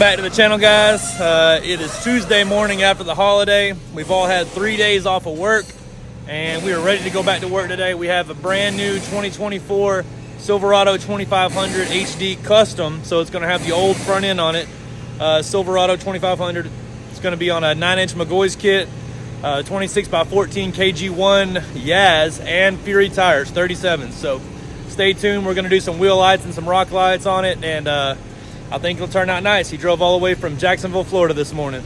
back to the channel, guys. It is Tuesday morning after the holiday. We've all had 3 days off of work and we are ready to go back to work today. We have a brand new 2024 Silverado 2500 HD Custom, so it's going to have the old front end on it. Silverado 2500. It's going to be on a 9-inch McGaughys kit, 26x14 KG1 Yaz, and Fury tires, 37s. So stay tuned. We're going to do some wheel lights and some rock lights on it, and I think it'll turn out nice. He drove all the way from Jacksonville, Florida this morning.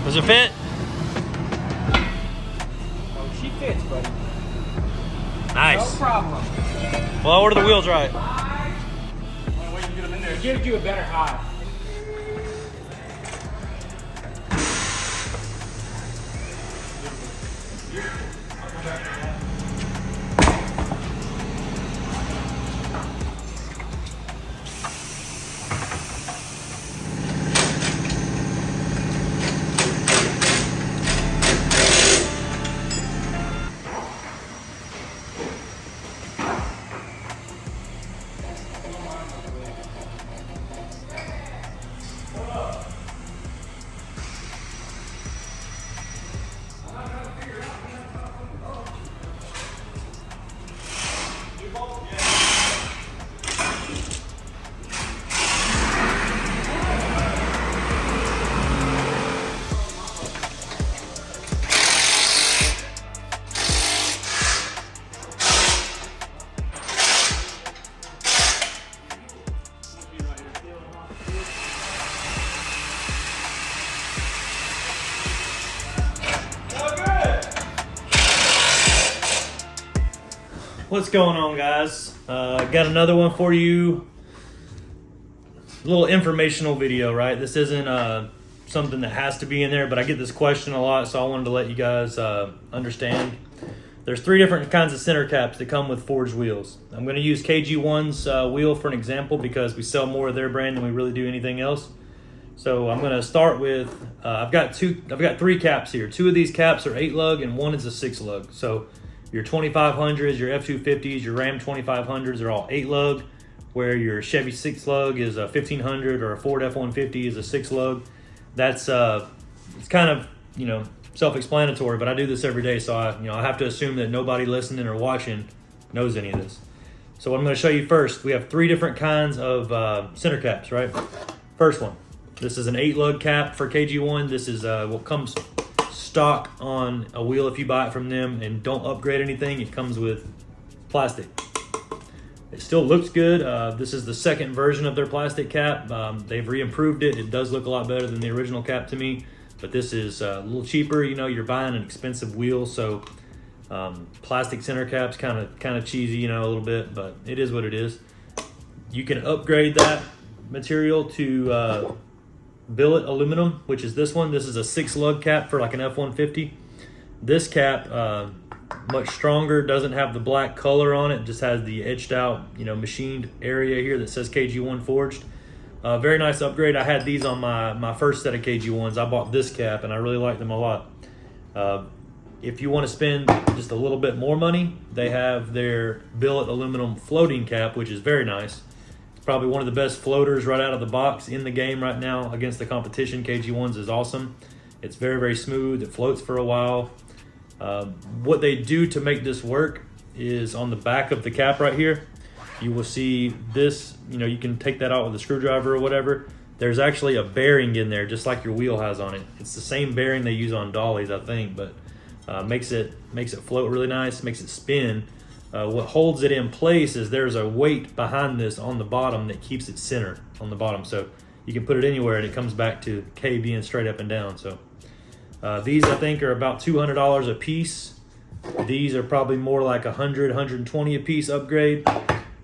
Does it fit? Oh, she fits, buddy. Nice. No problem. Well, what are the wheels right? Wait, you get them in there. It gives you a better high. What's going on, guys? Got another one for you. A little informational video, right? This isn't something that has to be in there, but I get this question a lot, so I wanted to let you guys understand. There's 3 different kinds of center caps that come with forged wheels. I'm going to use KG1's wheel for an example because we sell more of their brand than we really do anything else. So I'm going to start with I've got 3 caps here. 2 of these caps are 8-lug and 1 is a 6-lug. So your 2500s, your F250s, your Ram 2500s are all 8-lug, where your Chevy 6-lug is a 1500 or a Ford F-150 is a 6-lug. That's it's kind of, self-explanatory, but I do this every day, so I have to assume that nobody listening or watching knows any of this. So what I'm going to show you first, we have 3 different kinds of center caps, right? First one, this is an 8-lug cap for KG1. This is what comes stock on a wheel if you buy it from them, and don't upgrade anything. It comes with plastic. It still looks good. This is the second version of their plastic cap. They've re-improved it. It does look a lot better than the original cap to me, but this is a little cheaper. You're buying an expensive wheel, so plastic center caps kind of cheesy, a little bit, but it is what it is. You can upgrade that material to billet aluminum, which is this one. This is a 6-lug cap for like an F-150. This cap, much stronger, doesn't have the black color on it, just has the etched out, machined area here that says KG1 Forged. Very nice upgrade. I had these on my first set of KG1s. I bought this cap and I really like them a lot. If you want to spend just a little bit more money, they have their billet aluminum floating cap, which is very nice. It's probably one of the best floaters right out of the box in the game right now against the competition. KG1s is awesome. It's very, very smooth. It floats for a while. What they do to make this work is on the back of the cap right here, you will see this, you can take that out with a screwdriver or whatever. There's actually a bearing in there, just like your wheel has on it. It's the same bearing they use on dollies, I think, but makes it float really nice, makes it spin. What holds it in place is there's a weight behind this on the bottom that keeps it center on the bottom. So you can put it anywhere and it comes back to K being straight up and down. So these I think are about $200 a piece. These are probably more like $100, $120 a piece upgrade.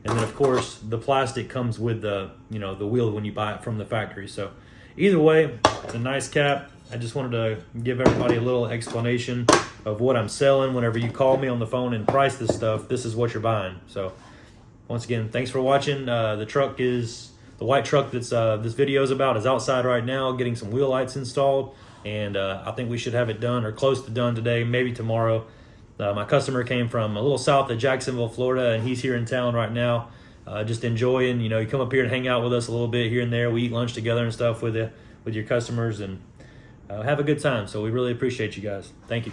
And then of course the plastic comes with the the wheel when you buy it from the factory. So either way, it's a nice cap. I just wanted to give everybody a little explanation of what I'm selling. Whenever you call me on the phone and price this stuff, this is what you're buying. So once again, thanks for watching. The white truck that's this video is about is outside right now getting some wheel lights installed, and I think we should have it done or close to done today, maybe tomorrow. My customer came from a little south of Jacksonville, Florida, and he's here in town right now, just enjoying. You come up here and hang out with us a little bit here and there. We eat lunch together and stuff with your customers, and have a good time. So we really appreciate you guys. Thank you.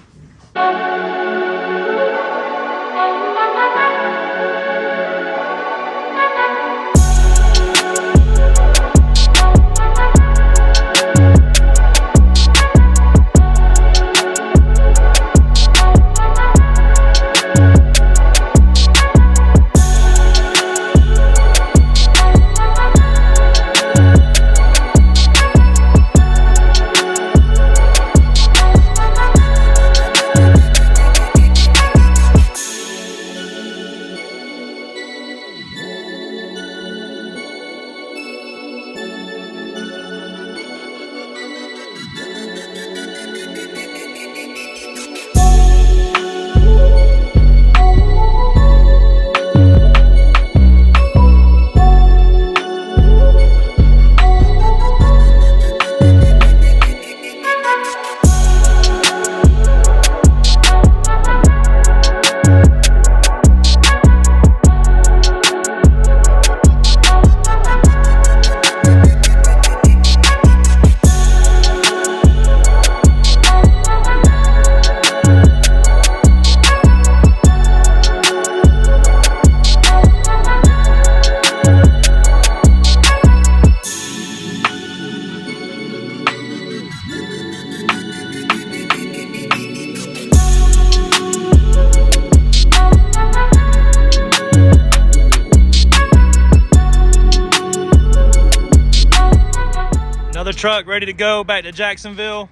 Another truck ready to go back to Jacksonville.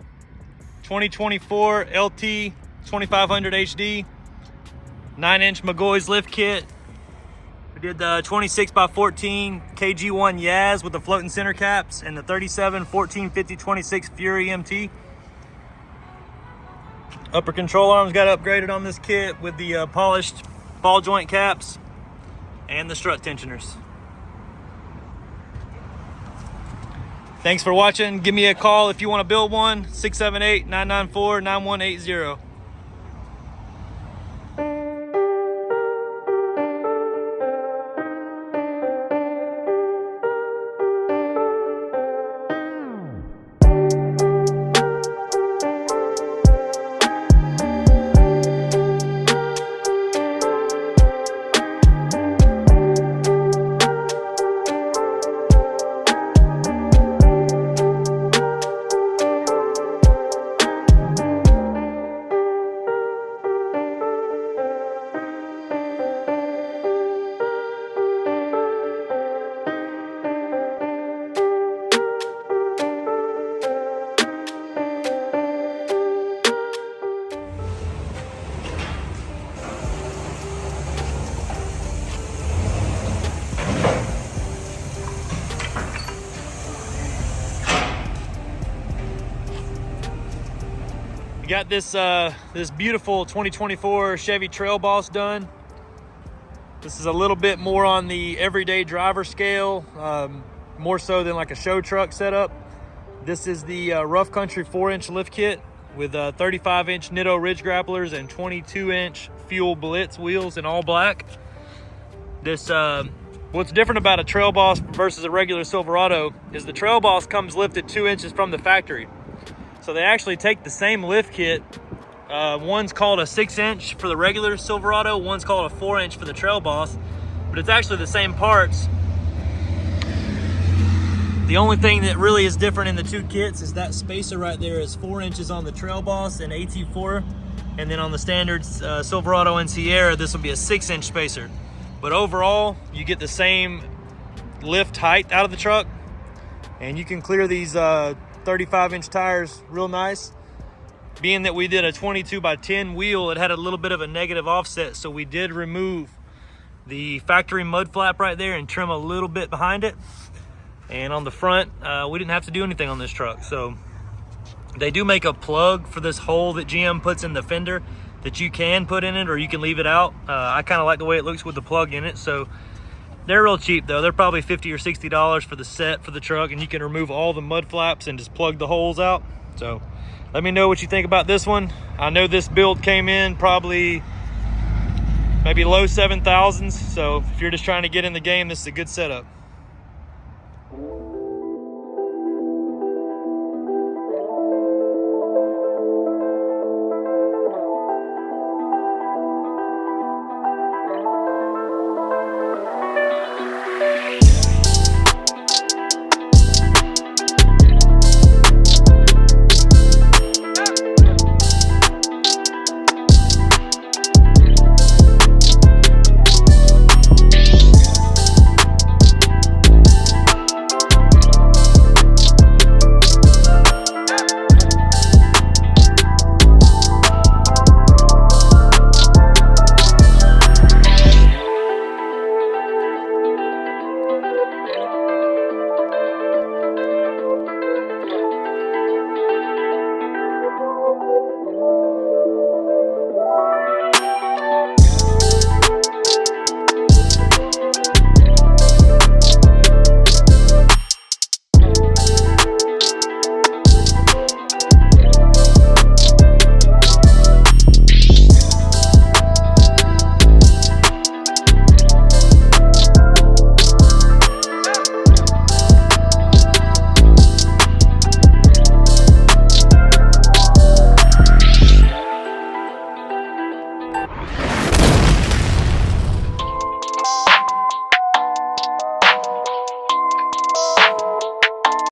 2024 LT 2500 HD 9-inch McGaughys lift kit. We did the 26x14 KG1 Yaz with the floating center caps and the 37 14 50 26 Fury MT. Upper control arms got upgraded on this kit with the polished ball joint caps and the strut tensioners. Thanks for watching. Give me a call if you want to build one, 678-994-9180. Got this this beautiful 2024 Chevy Trail Boss done. This is a little bit more on the everyday driver scale. more so than like a show truck setup. This is the Rough Country 4-inch lift kit with 35-inch Nitto ridge grapplers and 22-inch Fuel Blitz wheels in all black. This what's different about a Trail Boss versus a regular Silverado is the Trail Boss comes lifted 2 inches from the factory. So they actually take the same lift kit. One's called a 6-inch for the regular Silverado, one's called a 4-inch for the Trail Boss, but it's actually the same parts. The only thing that really is different in the two kits is that spacer right there is 4 inches on the Trail Boss and AT4, and then on the standard Silverado and Sierra, this will be a 6-inch spacer. But overall, you get the same lift height out of the truck, and you can clear these 35-inch tires real nice. Being that we did a 22x10 wheel, it had a little bit of a negative offset, so we did remove the factory mud flap right there and trim a little bit behind it. And on the front, we didn't have to do anything on this truck. So they do make a plug for this hole that GM puts in the fender that you can put in it or you can leave it out. I kind of like the way it looks with the plug in it. So they're real cheap though. They're probably $50 or $60 for the set for the truck, and you can remove all the mud flaps and just plug the holes out. So let me know what you think about this one. I know this build came in probably maybe low 7,000s. So if you're just trying to get in the game, this is a good setup.